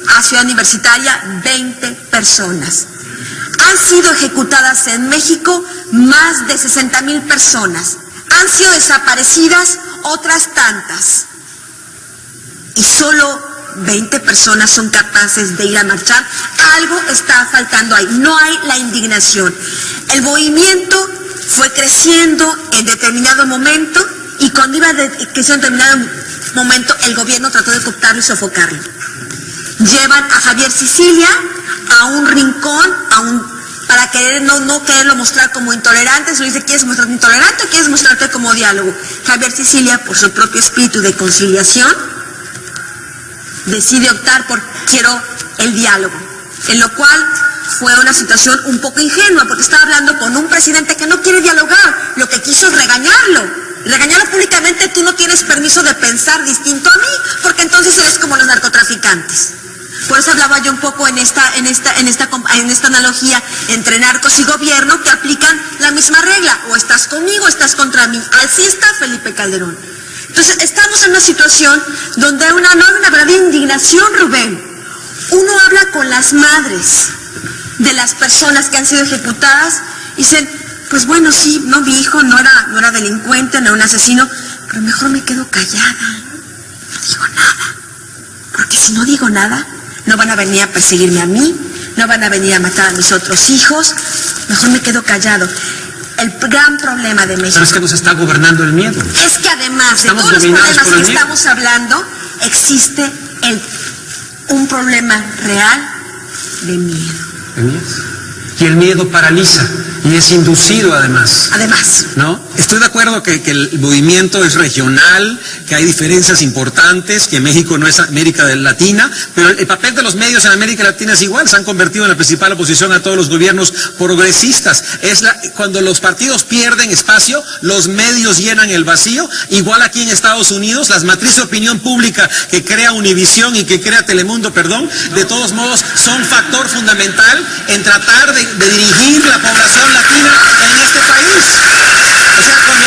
a Ciudad Universitaria 20 personas. Han sido ejecutadas en México más de 60,000 personas. Han sido desaparecidas otras tantas. Y solo 20 personas son capaces de ir a marchar. Algo está faltando ahí. No hay la indignación. El movimiento fue creciendo en determinado momento y cuando iba creciendo en determinado momento el gobierno trató de cooptarlo y sofocarlo. Llevan a Javier Sicilia a un rincón, para querer no quererlo mostrar como intolerante. Se le dice, ¿quieres mostrarte intolerante o quieres mostrarte como diálogo? Javier Sicilia, por su propio espíritu de conciliación, decide optar por quiero el diálogo, en lo cual fue una situación un poco ingenua, porque estaba hablando con un presidente que no quiere dialogar, lo que quiso es regañarlo públicamente. Tú no tienes permiso de pensar distinto a mí, porque entonces eres como los narcotraficantes. Por eso hablaba yo un poco en esta analogía entre narcos y gobierno, que aplican la misma regla, o estás conmigo o estás contra mí. Así está Felipe Calderón. Entonces estamos en una situación donde no hay una verdadera indignación, Rubén. Uno habla con las madres de las personas que han sido ejecutadas y dicen, pues bueno, sí, no, mi hijo no era delincuente, no era un asesino, pero mejor me quedo callada, no digo nada, porque si no digo nada, no van a venir a perseguirme a mí, no van a venir a matar a mis otros hijos, mejor me quedo callado. El gran problema de México... Pero es que nos está gobernando el miedo. Es que además de todos los problemas que estamos hablando, existe un problema real de miedo. ¿De miedo? Y el miedo paraliza. Y es inducido además. Además. ¿No? Estoy de acuerdo que el movimiento es regional, que hay diferencias importantes, que México no es América Latina, pero el papel de los medios en América Latina es igual. Se han convertido en la principal oposición a todos los gobiernos progresistas. Cuando los partidos pierden espacio, los medios llenan el vacío. Igual aquí en Estados Unidos, las matrices de opinión pública que crea Univisión y que crea Telemundo, de todos modos, son factor fundamental en tratar de dirigir la población latina en este país. O sea, cuando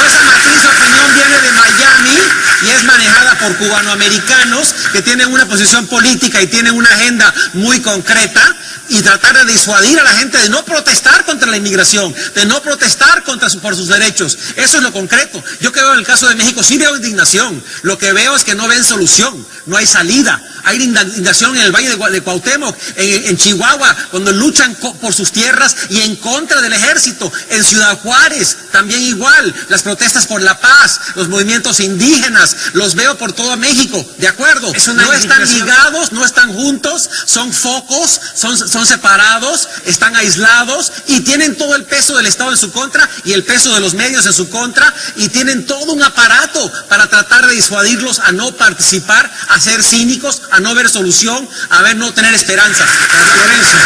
esa matriz de opinión viene de Miami y es manejada por cubanoamericanos que tienen una posición política y tienen una agenda muy concreta, y tratar de disuadir a la gente de no protestar contra la inmigración, de no protestar por sus derechos. Eso es lo concreto. Yo que veo en el caso de México, sí veo indignación. Lo que veo es que no ven solución, no hay salida. Hay indignación en el Valle de Cuauhtémoc, en Chihuahua, cuando luchan por sus tierras y en contra del ejército. En Ciudad Juárez, también igual. Las protestas por la paz, los movimientos indígenas, los veo por todo México, ¿de acuerdo? No están ligados, no están juntos, son focos, son separados, están aislados y tienen todo el peso del Estado en su contra y el peso de los medios en su contra y tienen todo un aparato para tratar de disuadirlos a no participar, a ser cínicos, a no ver solución, a no tener esperanza. Lorenzo.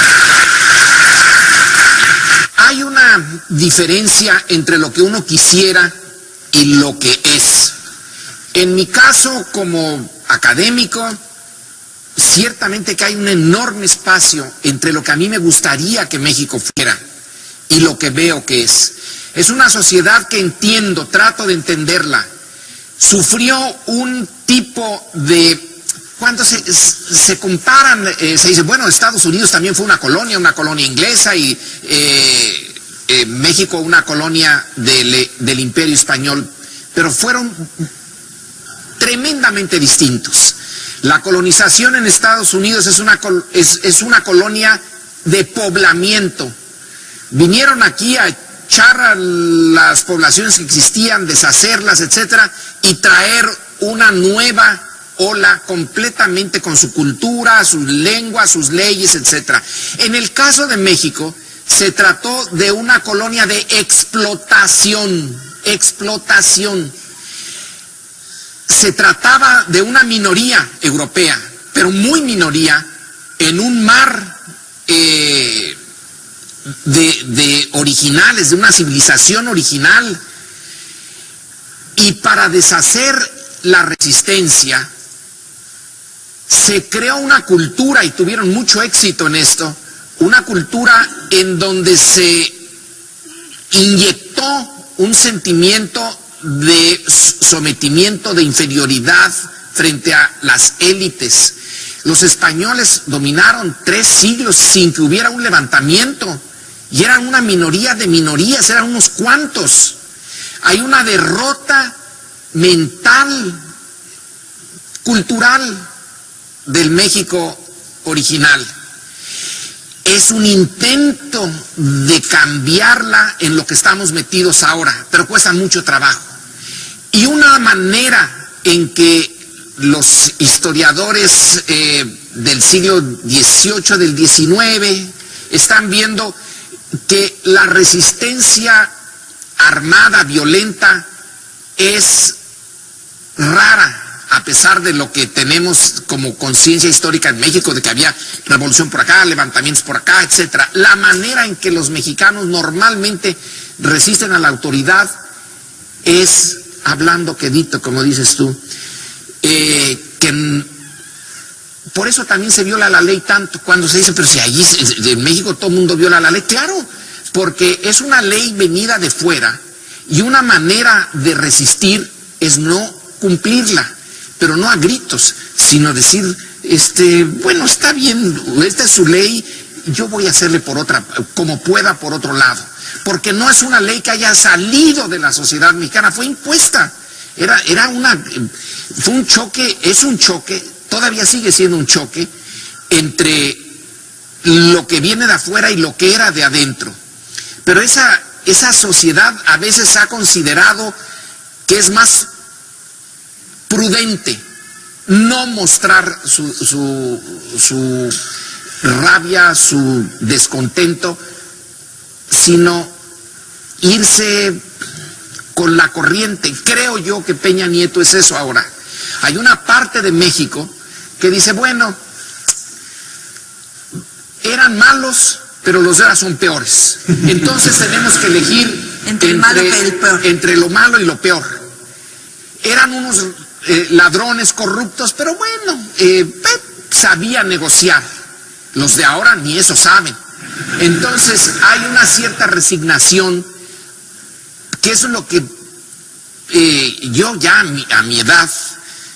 Hay una diferencia entre lo que uno quisiera y lo que es. En mi caso, como académico, ciertamente que hay un enorme espacio entre lo que a mí me gustaría que México fuera y lo que veo que es. Es una sociedad que entiendo, trato de entenderla. Sufrió un tipo de... Cuando se comparan, se dice, bueno, Estados Unidos también fue una colonia inglesa y México una colonia del Imperio Español, pero fueron tremendamente distintos. La colonización en Estados Unidos es una colonia de poblamiento. Vinieron aquí a echar a las poblaciones que existían, deshacerlas, etcétera, y traer una nueva ola completamente con su cultura, sus lenguas, sus leyes, etcétera. En el caso de México, se trató de una colonia de explotación. Se trataba de una minoría europea, pero muy minoría, en un mar de originales, de una civilización original. Y para deshacer la resistencia, se creó una cultura, y tuvieron mucho éxito en esto, una cultura en donde se inyectó un sentimiento de sometimiento, de inferioridad, frente a las élites. Los españoles dominaron 3 siglos sin que hubiera un levantamiento, y eran una minoría de minorías, eran unos cuantos. Hay una derrota mental, cultural del México original. Es un intento de cambiarla en lo que estamos metidos ahora, pero cuesta mucho trabajo. Y una manera en que los historiadores del siglo XVIII, del XIX, están viendo que la resistencia armada, violenta, es rara, a pesar de lo que tenemos como conciencia histórica en México, de que había revolución por acá, levantamientos por acá, etcétera. La manera en que los mexicanos normalmente resisten a la autoridad es hablando quedito, como dices tú, por eso también se viola la ley tanto, cuando se dice, pero si allí en México todo el mundo viola la ley. Claro, porque es una ley venida de fuera, y una manera de resistir es no cumplirla, pero no a gritos, sino decir, bueno, está bien, esta es su ley, yo voy a hacerle por otra, como pueda por otro lado, porque no es una ley que haya salido de la sociedad mexicana, fue impuesta, fue un choque, es un choque, todavía sigue siendo un choque entre lo que viene de afuera y lo que era de adentro. Pero esa sociedad a veces ha considerado que es más prudente no mostrar su rabia, su descontento, sino irse con la corriente. Creo yo que Peña Nieto es eso ahora. Hay una parte de México que dice, bueno, eran malos, pero los de ahora son peores. Entonces tenemos que elegir entre lo malo y lo peor. Eran unos ladrones corruptos, pero bueno, sabían negociar. Los de ahora ni eso saben. Entonces hay una cierta resignación, que eso es lo que yo ya a mi edad,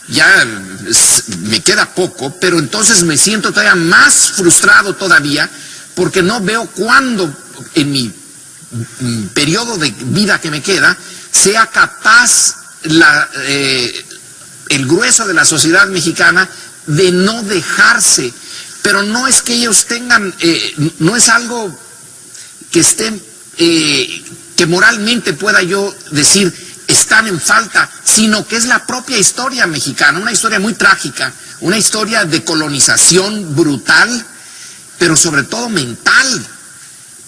ya me queda poco, pero entonces me siento todavía más frustrado todavía, porque no veo cuándo en mi periodo de vida que me queda sea capaz el grueso de la sociedad mexicana de no dejarse. Pero no es que ellos tengan, no es algo que esté, que moralmente pueda yo decir están en falta, sino que es la propia historia mexicana, una historia muy trágica, una historia de colonización brutal, pero sobre todo mental,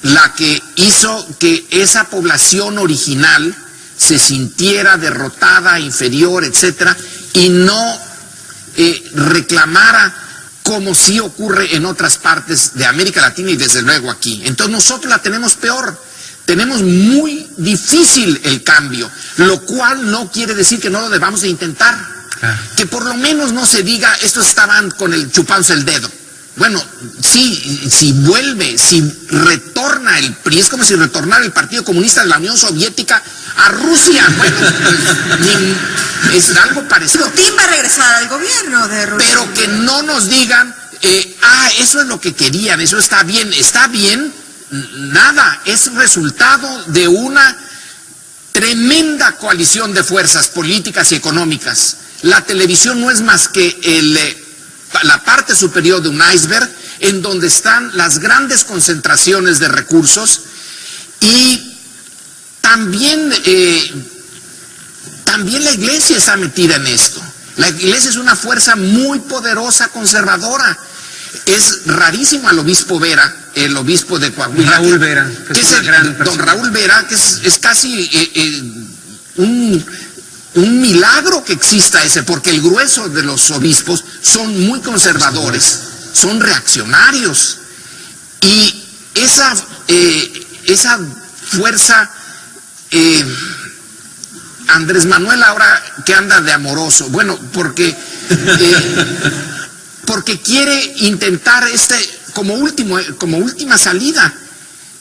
la que hizo que esa población original se sintiera derrotada, inferior, etcétera, y no reclamara como sí ocurre en otras partes de América Latina y desde luego aquí. Entonces nosotros la tenemos peor, tenemos muy difícil el cambio, lo cual no quiere decir que no lo debamos de intentar, que por lo menos no se diga, estos estaban con el chupándose el dedo. Bueno, sí, si vuelve, si retorna el PRI, es como si retornara el Partido Comunista de la Unión Soviética a Rusia. Bueno, es algo parecido. Putin va a regresar al gobierno de Rusia. Pero que no nos digan, eso es lo que querían, eso está bien, nada, es resultado de una tremenda coalición de fuerzas políticas y económicas. La televisión no es más que la parte superior de un iceberg en donde están las grandes concentraciones de recursos, y también la iglesia está metida en esto. La iglesia es una fuerza muy poderosa, conservadora. Es rarísimo al obispo Vera, el obispo de Coahuila, Raúl Vera, que es don Raúl Vera, que es casi un milagro que exista ese, porque el grueso de los obispos son muy conservadores, son reaccionarios, y esa fuerza, Andrés Manuel ahora que anda de amoroso, bueno, porque quiere intentar como última salida.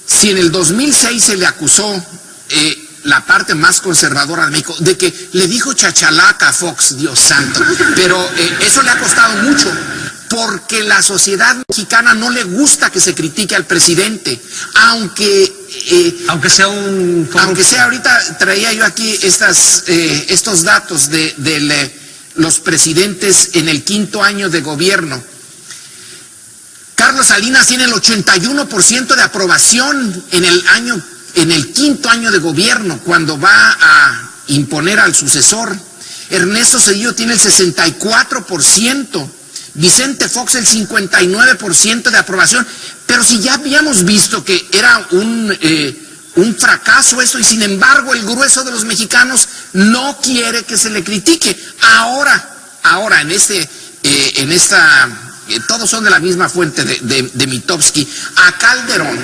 Si en el 2006 se le acusó la parte más conservadora de México, de que le dijo chachalaca a Fox, Dios santo, pero eso le ha costado mucho, porque la sociedad mexicana no le gusta que se critique al presidente, aunque sea ahorita traía yo aquí estos datos de los presidentes en el 5º año de gobierno. Carlos Salinas tiene el 81% de aprobación en el 5º año de gobierno, cuando va a imponer al sucesor. Ernesto Zedillo tiene el 64%. Vicente Fox el 59% de aprobación, pero si ya habíamos visto que era un fracaso eso, y sin embargo el grueso de los mexicanos no quiere que se le critique. Ahora en esta todos son de la misma fuente de Mitofsky. A Calderón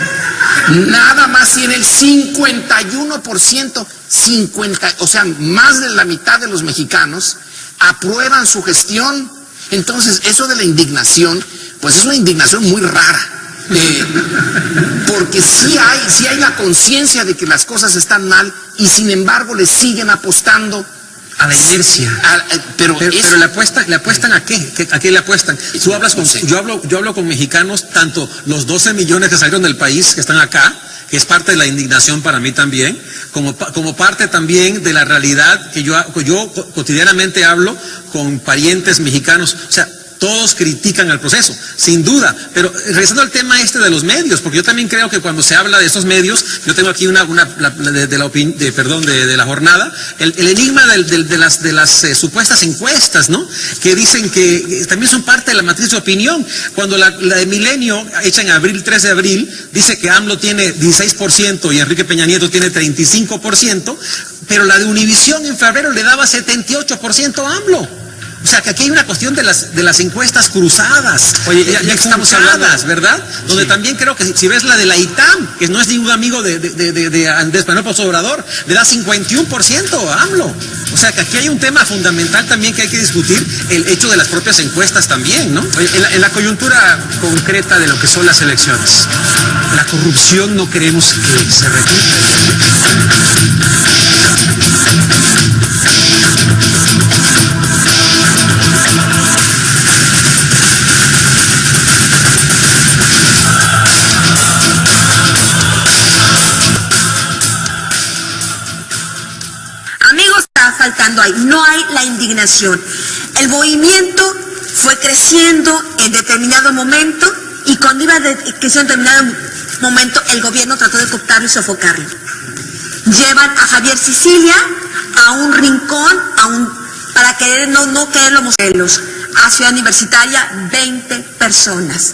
nada más tiene el 51%, o sea, más de la mitad de los mexicanos aprueban su gestión. Entonces, eso de la indignación, pues es una indignación muy rara, porque sí hay la conciencia de que las cosas están mal y sin embargo le siguen apostando a la inercia. Pero le apuestan ¿a qué? ¿A qué le apuestan? Tú hablas con, yo hablo con mexicanos, tanto los 12 millones que salieron del país, que están acá, que es parte de la indignación para mí también, como parte también de la realidad que yo cotidianamente hablo con parientes mexicanos. O sea, todos critican el proceso, sin duda, pero regresando al tema de los medios, porque yo también creo que cuando se habla de estos medios, yo tengo aquí de la jornada, el enigma de las supuestas encuestas, ¿no? Que dicen que también son parte de la matriz de opinión. Cuando la de Milenio, hecha en 3 de abril, dice que AMLO tiene 16% y Enrique Peña Nieto tiene 35%, pero la de Univisión en febrero le daba 78% a AMLO. O sea, que aquí hay una cuestión de las encuestas cruzadas. Oye, ya que estamos hablando, ¿verdad? Donde sí. También creo que si ves la de la ITAM, que no es ningún amigo de Andrés Manuel López Obrador, le da 51% a AMLO. O sea, que aquí hay un tema fundamental también que hay que discutir, el hecho de las propias encuestas también, ¿no? Oye, en la coyuntura concreta de lo que son las elecciones, la corrupción no queremos que se repita. Faltando ahí, no hay la indignación. El movimiento fue creciendo en determinado momento y cuando iba creciendo en determinado momento el gobierno trató de cooptarlo y sofocarlo. Llevan a Javier Sicilia a un rincón, para querer no quererlo mostrarlos, a Ciudad Universitaria 20 personas.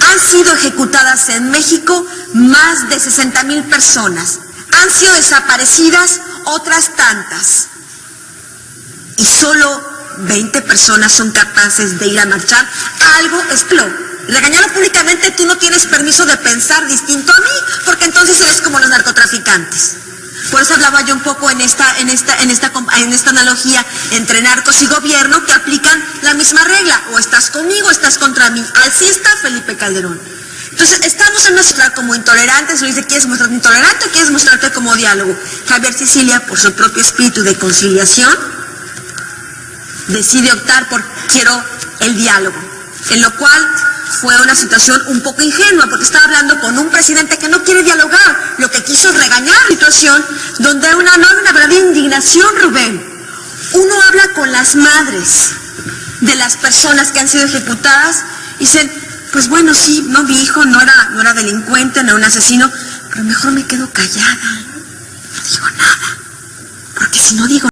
Han sido ejecutadas en México más de 60,000 personas. Han sido desaparecidas otras tantas. Y solo 20 personas son capaces de ir a marchar. Algo explotó. Regañarlo públicamente, tú no tienes permiso de pensar distinto a mí, porque entonces eres como los narcotraficantes. Por eso hablaba yo un poco en esta analogía entre narcos y gobierno, que aplican la misma regla. O estás conmigo o estás contra mí. Así está Felipe Calderón. Entonces, estamos en una situación como intolerantes, lo dice, ¿quieres mostrarte intolerante o quieres mostrarte como diálogo? Javier Sicilia, por su propio espíritu de conciliación, decide optar por quiero el diálogo, en lo cual fue una situación un poco ingenua, porque estaba hablando con un presidente que no quiere dialogar, lo que quiso es regañar la situación, donde no hay una verdadera indignación, Rubén. Uno habla con las madres de las personas que han sido ejecutadas y dicen, pues bueno, sí, no, mi hijo no era delincuente, no era un asesino, pero mejor me quedo callada, no digo nada, porque si no digo